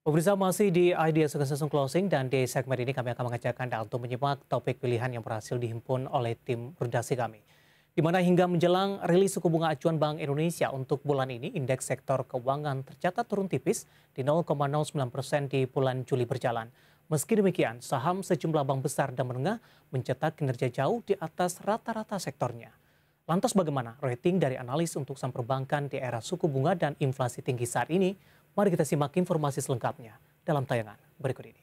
Pemirsa masih di Idea Succession Closing dan di segmen ini kami akan mengajak Anda untuk menyimak topik pilihan yang berhasil dihimpun oleh tim redaksi kami. Di mana hingga menjelang rilis suku bunga acuan Bank Indonesia untuk bulan ini, indeks sektor keuangan tercatat turun tipis di 0,09% di bulan Juli berjalan. Meski demikian, saham sejumlah bank besar dan menengah mencetak kinerja jauh di atas rata-rata sektornya. Lantas bagaimana rating dari analis untuk saham perbankan di era suku bunga dan inflasi tinggi saat ini? Mari kita simak informasi selengkapnya dalam tayangan berikut ini.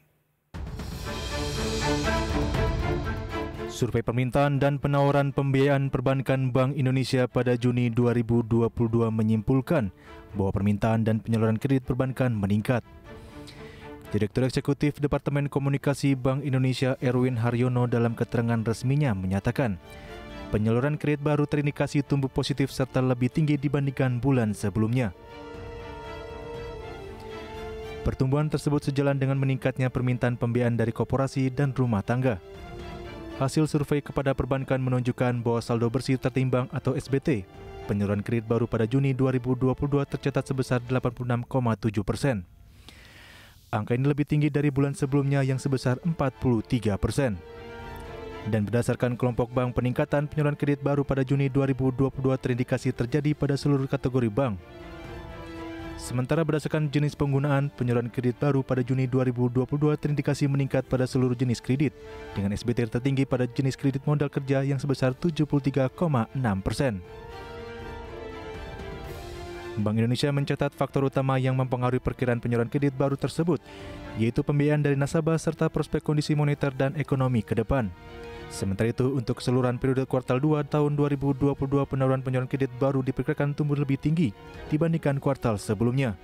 Survei permintaan dan penawaran pembiayaan perbankan Bank Indonesia pada Juni 2022 menyimpulkan bahwa permintaan dan penyaluran kredit perbankan meningkat. Direktur Eksekutif Departemen Komunikasi Bank Indonesia Erwin Haryono dalam keterangan resminya menyatakan, penyaluran kredit baru terindikasi tumbuh positif serta lebih tinggi dibandingkan bulan sebelumnya. Pertumbuhan tersebut sejalan dengan meningkatnya permintaan pembiayaan dari korporasi dan rumah tangga. Hasil survei kepada perbankan menunjukkan bahwa saldo bersih tertimbang atau SBT, penyaluran kredit baru pada Juni 2022 tercatat sebesar 86,7%. Angka ini lebih tinggi dari bulan sebelumnya yang sebesar 43%. Dan berdasarkan kelompok bank, peningkatan penyaluran kredit baru pada Juni 2022 terindikasi terjadi pada seluruh kategori bank. Sementara berdasarkan jenis penggunaan, penyaluran kredit baru pada Juni 2022 terindikasi meningkat pada seluruh jenis kredit, dengan SBT tertinggi pada jenis kredit modal kerja yang sebesar 73,6%. Bank Indonesia mencatat faktor utama yang mempengaruhi perkiraan penyaluran kredit baru tersebut, yaitu pembiayaan dari nasabah serta prospek kondisi moneter dan ekonomi ke depan. Sementara itu, untuk keseluruhan periode kuartal 2 tahun 2022, penyaluran kredit baru diperkirakan tumbuh lebih tinggi dibandingkan kuartal sebelumnya.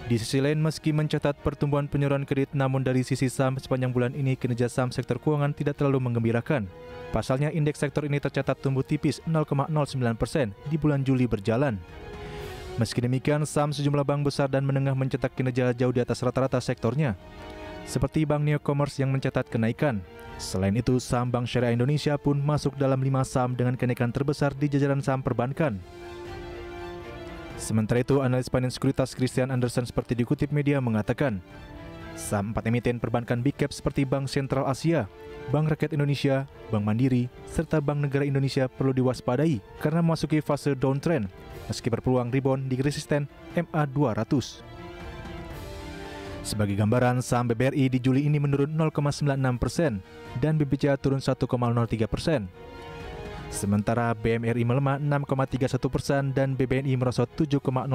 Di sisi lain, meski mencatat pertumbuhan penyaluran kredit, namun dari sisi saham sepanjang bulan ini kinerja saham sektor keuangan tidak terlalu menggembirakan. Pasalnya, indeks sektor ini tercatat tumbuh tipis 0,09% di bulan Juli berjalan. Meski demikian, saham sejumlah bank besar dan menengah mencetak kinerja jauh di atas rata-rata sektornya, seperti Bank Neo Commerce yang mencatat kenaikan. Selain itu, saham Bank Syariah Indonesia pun masuk dalam 5 saham dengan kenaikan terbesar di jajaran saham perbankan. Sementara itu, analis finance sekuritas Christian Anderson seperti dikutip media mengatakan, saham 4 emiten perbankan big cap seperti Bank Sentral Asia, Bank Rakyat Indonesia, Bank Mandiri, serta Bank Negara Indonesia perlu diwaspadai karena memasuki fase downtrend, meski berpeluang rebound di resisten MA200. Sebagai gambaran, saham BBRI di Juli ini menurun 0,96% dan BBCA turun 1,03%. Sementara BMRI melemah 6,31% dan BBNI merosot 7,01%.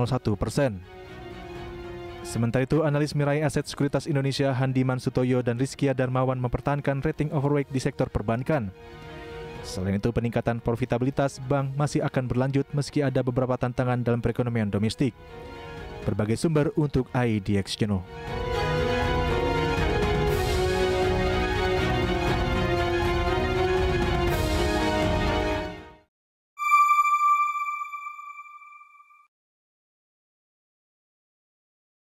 Sementara itu, analis Mirai Aset Sekuritas Indonesia Handiman Sutoyo dan Rizkia Darmawan mempertahankan rating overweight di sektor perbankan. Selain itu, peningkatan profitabilitas bank masih akan berlanjut meski ada beberapa tantangan dalam perekonomian domestik. Berbagai sumber untuk IDX Channel.